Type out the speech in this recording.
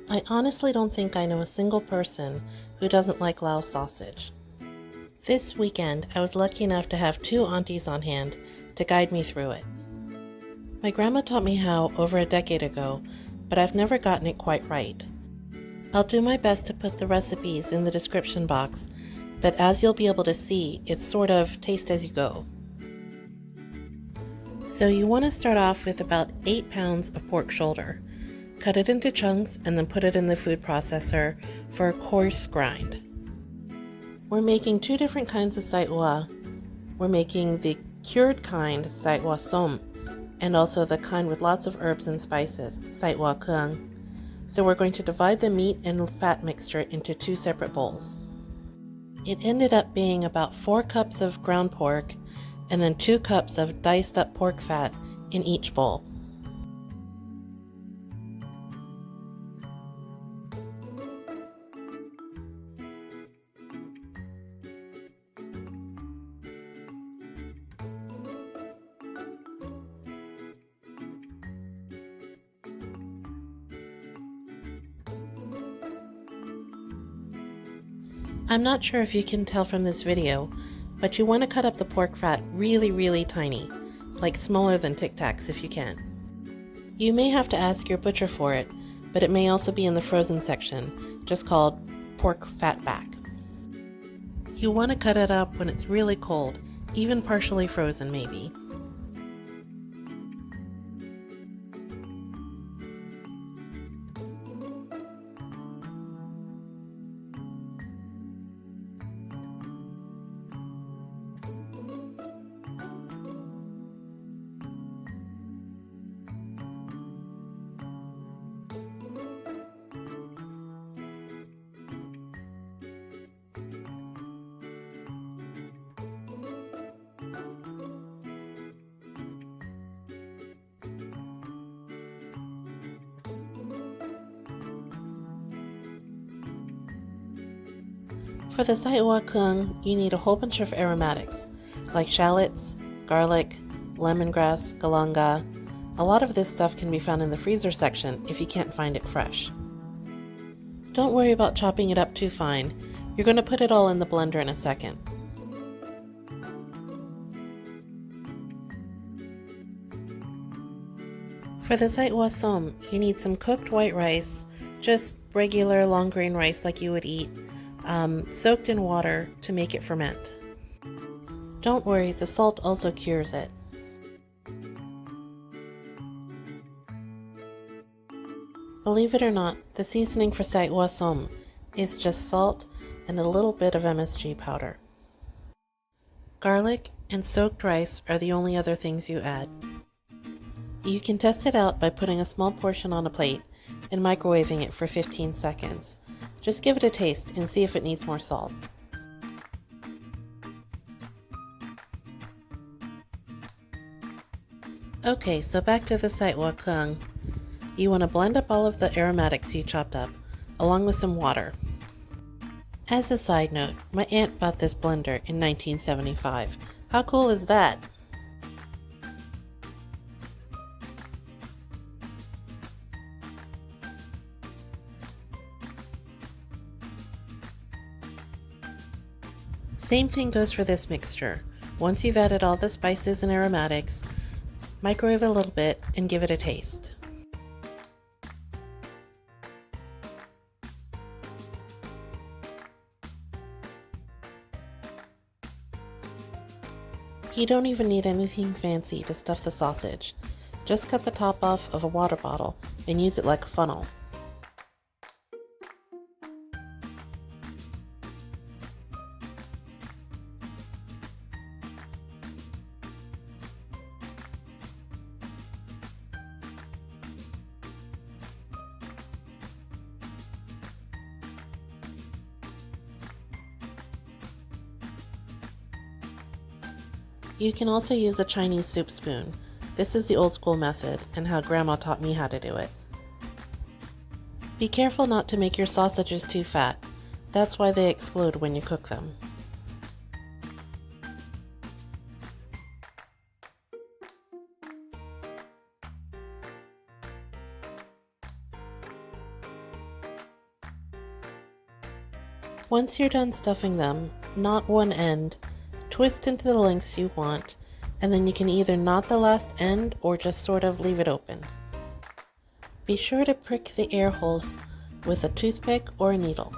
I honestly don't think I know a single person who doesn't like Lao sausage. This weekend, I was lucky enough to have two aunties on hand to guide me through it. My grandma taught me how over a decade ago, but I've never gotten it quite right. I'll do my best to put the recipes in the description box, but as you'll be able to see, it's sort of taste as you go. So you want to start off with about 8 pounds of pork shoulder. Cut it into chunks and then put it in the food processor for a coarse grind. We're making two different kinds of Sai Oua. We're making the cured kind, Sai Oua Som, and also the kind with lots of herbs and spices, Sai Oua Kueung. So we're going to divide the meat and fat mixture into two separate bowls. It ended up being about 4 cups of ground pork and then 2 cups of diced up pork fat in each bowl. I'm not sure if you can tell from this video, but you want to cut up the pork fat really tiny, like smaller than Tic Tacs if you can. You may have to ask your butcher for it, but it may also be in the frozen section, just called pork fat back. You want to cut it up when it's really cold, even partially frozen maybe. For the Sai Oua Kueung, you need a whole bunch of aromatics, like shallots, garlic, lemongrass, galangal. A lot of this stuff can be found in the freezer section if you can't find it fresh. Don't worry about chopping it up too fine. You're going to put it all in the blender in a second. For the Sai Oua Som, you need some cooked white rice, just regular long grain rice like you would eat, soaked in water to make it ferment. Don't worry, the salt also cures it. Believe it or not, the seasoning for Sai Oua Som is just salt and a little bit of MSG powder. Garlic and soaked rice are the only other things you add. You can test it out by putting a small portion on a plate and microwaving it for 15 seconds. Just give it a taste and see if it needs more salt. Okay, so back to the Sai Oua Kueung. You want to blend up all of the aromatics you chopped up, along with some water. As a side note, my aunt bought this blender in 1975. How cool is that? Same thing goes for this mixture. Once you've added all the spices and aromatics, microwave a little bit and give it a taste. You don't even need anything fancy to stuff the sausage. Just cut the top off of a water bottle and use it like a funnel. You can also use a Chinese soup spoon. This is the old school method and how Grandma taught me how to do it. Be careful not to make your sausages too fat. That's why they explode when you cook them. Once you're done stuffing them, knot one end, twist into the lengths you want, and then you can either knot the last end or just sort of leave it open. Be sure to prick the air holes with a toothpick or a needle.